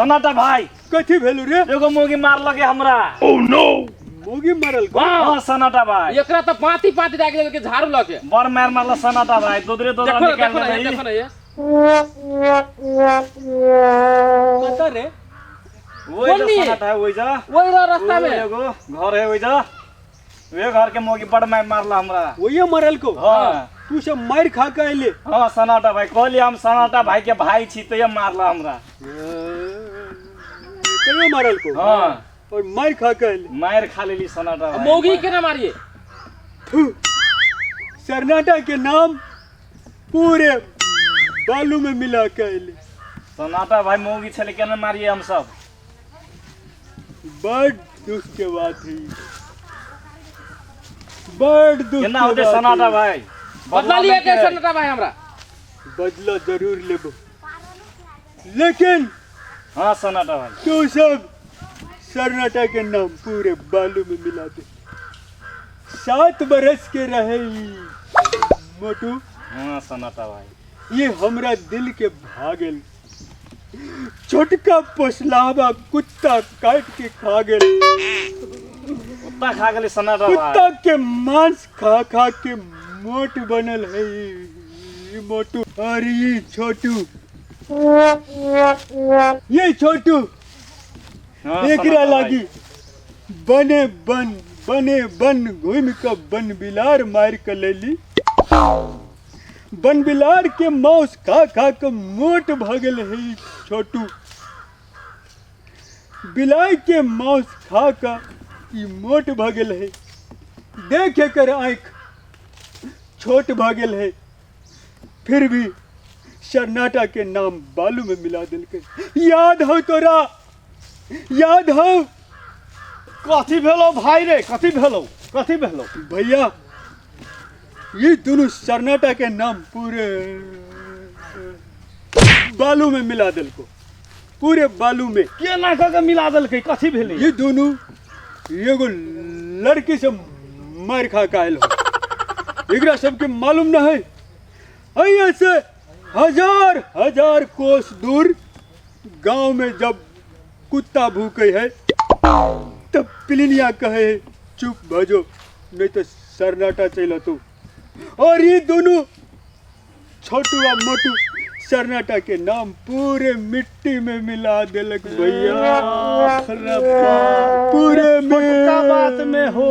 सनाटा भाई कथी भेलु रे? एगो मोगी मार लगे हमरा। ओह नो, मोगी मारल को? हां सनाटा भाई एकरा त पाती पाती डाक लेके झाड़ू लगे बर मार मारला सनाटा भाई दोदरे दोदरा निकाल दे। देखो ना ये पता रे? वही जो सनाटा है वही जा वही रास्ता में एगो घर है वही जा वे घर के मोगी बड़ मार मारला हमरा। वही मारल को? हां तू सब मार खा के आइले? हां सनाटा भाई कहली हम सनाटा भाई के भाई छी तो ये मारला हमरा। कहियो मारल को? हां और मार खा के आइले? मार खा लेली सनाटा भाई। मोगी के ना मारिए। सरनाटा के नाम पूरे बालू में मिला के आइले। सनाटा भाई मोगी छले केना मारिए हम सब। बड़ दुख के बात है, बड़ दुख केना होते सनाटा भाई बदला लिया के सनाटा भाई हमरा। बदला जरूर लेबो, लेकिन हां सनाटा भाई तू सब सरनाटा के नाम पूरे बालू में मिला दे। 7 बरस के रहे मोटू। हां सनाटा भाई ये हमरा दिल के भागल। छोटका पोसलावा कुत्ता काट के खा गेल। कुत्ता खा गेली सनाटा भाई। कुत्ता के मांस खा खा के मोट बनल है ये मोटू। और ये छोटू, ये छोटू हाँ, एकरा सनाटा लागी बने बन घूम के बन बिलार मार के लेली। बन बिलार के मांस खा खा के मोट भगल है ई छोटू। बिलाई के मांस खा का ई मोट भगल है। देख कर आँख छोट भगल है, फिर भी सरनाटा के नाम बालू में मिला दिलके। याद हो तोरा? याद हो? कथी भेलो भाई रे कथी भेलो कथी भेलो? भैया ये दोनों सरनाटा के नाम पूरे बालू में मिला दिलको, पूरे बालू में। केना क के मिला देलकै कथी भेलै? ये दोनों एगो लड़की से मार खा के आयल हो। एकरा सबके मालूम न है? ऐसे से हजार कोस दूर गांव में जब कुत्ता भूखे है तब पिलिनिया कहे है चुप भजो नहीं तो सरनाटा चल तो। और ये दोनों छोटू और मोटू सरनाटा के नाम पूरे मिट्टी में मिला दिलक भैया। पूरे छोटका बात में हो।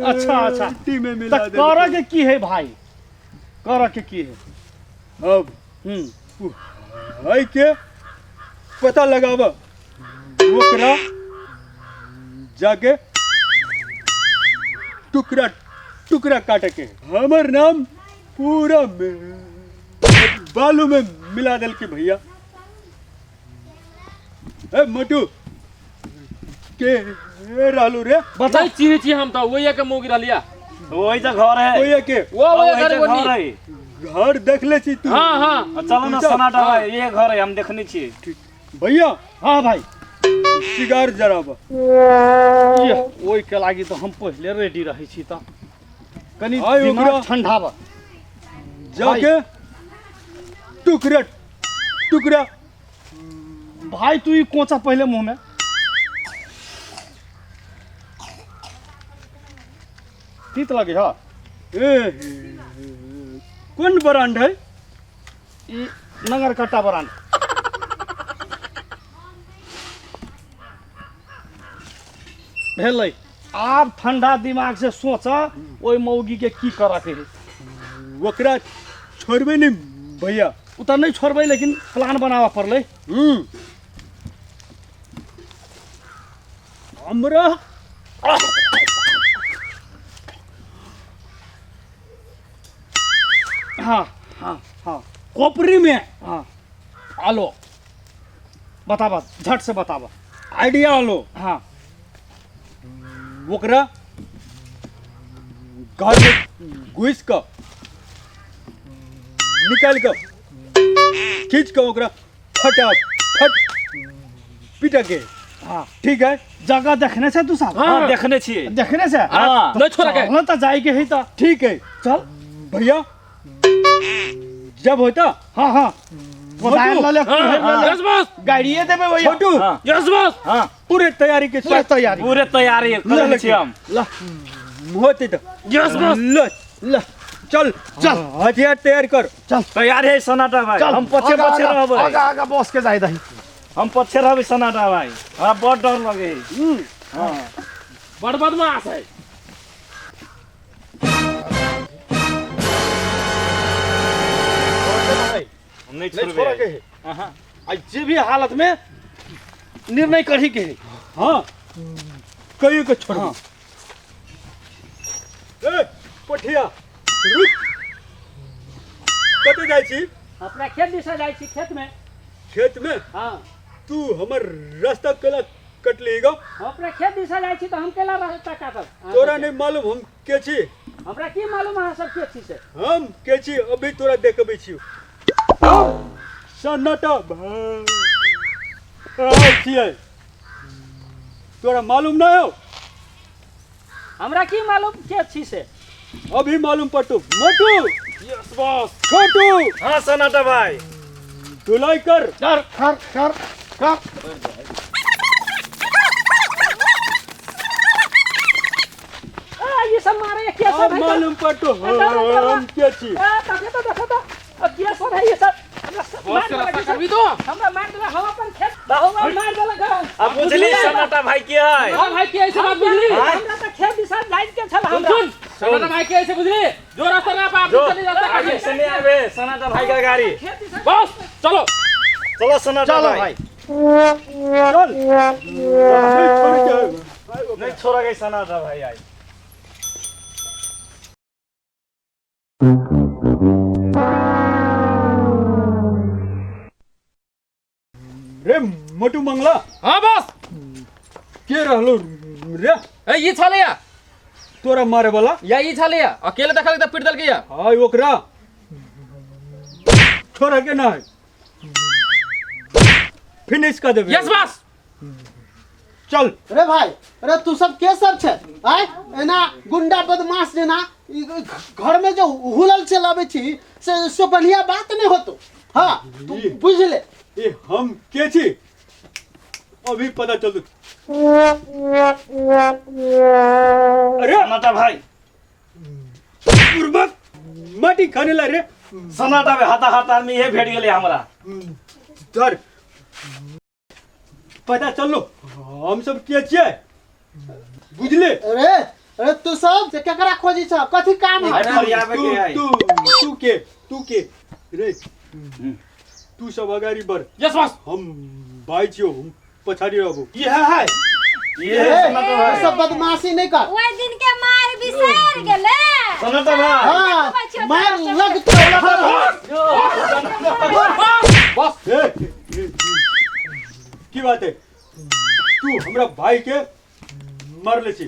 अच्छा मिट्टी में मिला त कर के की है भाई? कर के की है? अब है के पता लगावा ओकरा जाके टुकड़ा काटे के। हमर नाम पूरा बालू में मिला दल के भैया। ए मोटू के रहलू रे? बताई चीनी छी हम तो वही के मोगी रहलिया। वही तो घर है ओए के वो घर घर बोली। है। घर देख ले छी तू? हां हां चलो ना सनाटा भाई ये घर है हम देखने छी। भैया हां भाई सिगार जराबा। ये ओई के लागी तो हम पहले रेडी रही छी त कनी आइ दिमाग ओकरा ठंडा बा। जाके टुकड़ा भाई तू ही कोचा पहले मुंह में तीत लगे हा। कौन ब्रांड है? ई नगर कट्टा ब्रांड भेलै। आप ठंडा दिमाग से सोचा ओई मौगी के की करे के है। ओकरा छोड़बे नहीं भैया। उतना नहीं छोड़बै लेकिन प्लान बनावा पड़लै। हमरा हाँ हाँ हाँ खोपरी में हाँ आलो बतावा झट से बतावा। आइडिया आलो। हाँ ओकरा घर में घुस कर निकाल कर खींच कर ओकरा फटाफट पिटा के। हाँ ठीक है? जगह देखने से तू साहब? हाँ, देखने छिए। देखने से? हाँ, नहीं छोड़ा के। चल, तो जाएगी ही तो। ठीक है चल भैया। जब होता हाँ हाँ गोसाई मोटू, ले ले यस बॉस गाड़िए देबे भैया छोटू हाँ यस बॉस हाँ पूरे तैयारी के पूरा साथ तैयारी पूरे तैयारी कर छी हम ला होते तो यस बॉस लो ला चल चल। हथियार तैयार कर चल तैयार है सनाटा भाई चल हम पछे आगा, पछे आगा, रहबै आगा आगा बॉस के जाय दही हम पछे रहबै सनाटा भाई हमरा बहुत डर लगे हां बड़ बदमाश है हम नहीं नहीं छोड़ा छोड़बे के है हां आज जे भी हालत में निर्णय करी के है हाँ कहीं को छोड़ हाँ। ए पठिया रुक कते जाइ छी अपना खेत दिशा जाइ छी खेत में खेत में हाँ तू हमर रास्ता केला कटली गो अपना खेत दिशा जाइ छी तो हम केला रास्ता काटब तोरा नहीं मालूम हम के छी हमरा की मालूम अहाँ सब के छी से हम के छी अभी तोरा देखबै छी हम सन्नाटा भाई छियै तोरा मालूम ना हो हमरा की मालूम के छी से अभी मालूम पटू मोटू यस बॉस छोटू हां सनाटा भाई धुलाई कर कर कर कर कर ये सब मारे के सब अब है मालूम पटू डरो। हम के छी देखो तो अब ये सब है ये सब बॉस के रास्ता करबी तो हमरा मार देला हम अपन खेत बहुआ मार देला घर अब बुझली सनाटा भाई के है हां भाई के ऐसे बात बुझली हमरा तो खेत दिशा जाइ के छल हमरा सुन सनाटा भाई के ऐसे बुझली जो रास्ता ना आप चले जाता आगे से नहीं आवे सनाटा भाई का गाड़ी खेत दिशा बॉस चलो चलो सनाटा चलो भाई भाई चल नहीं छोड़ा गई सनाटा भाई आई रे मोटू मंगला हां बॉस के रहलो रे ए ये छलिया तोरा मारे वाला या ये छलिया अकेले देखल त पिट दल के या हाय ओकरा छोरा के ना फिनिश कर देबे यस बॉस चल अरे भाई अरे तू सब के सब छे आय एना गुंडा बदमाश जेना घर में जो हुलल चलावे छी से बढ़िया बात नहीं होतो हां तू बुझ ले ये हम के छी अभी पता चल अरे सनाटा भाई उर्वक माटी खाने ला रे सनाटा में हाथा हाथ आदमी ये भेट गेले हमरा धर पता चलो हम सब के छियै बुझले अरे तू सब से केकरा खोजी छ कथि काम है अरे फरियाबे के आई तू के रे तू सब अगाड़ी बढ़ यस बॉस हम भाई छियो हम पछाड़ी रहबो ये है ये है सनाटा तू भाई सब बदमाशी नहीं कर ओइ दिन के मार बिसर गेले सनाटा भाई हां मार लगतो बॉस की बात है तू हमरा भाई के मार ले छी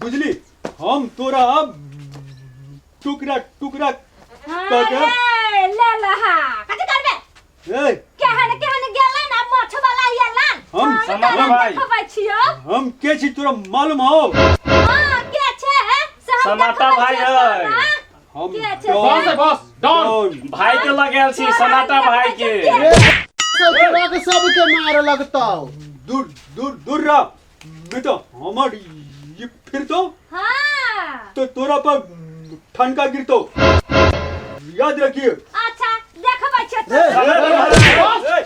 बुझली हम तोरा अब टुकड़ा टुकड़ा अरे ले लहा कथि करबे ए केहन गेला ना मोछ वाला येलान हम सनाटा भाई खबै छियो हम के छी तोरा मालूम हो हां के छे से हम सनाटा भाई है हम के छै? बॉस है बॉस डॉन भाई के लगाल छी सनाटा भाई के तोरा के सब के मार लगतो दूर दूर दूर रह नहीं तो हमर ये फिर हां तो तोरा पर ठनका गिरतो याद रखिए अच्छा देखबै छे ए, तो ए, ए, ए,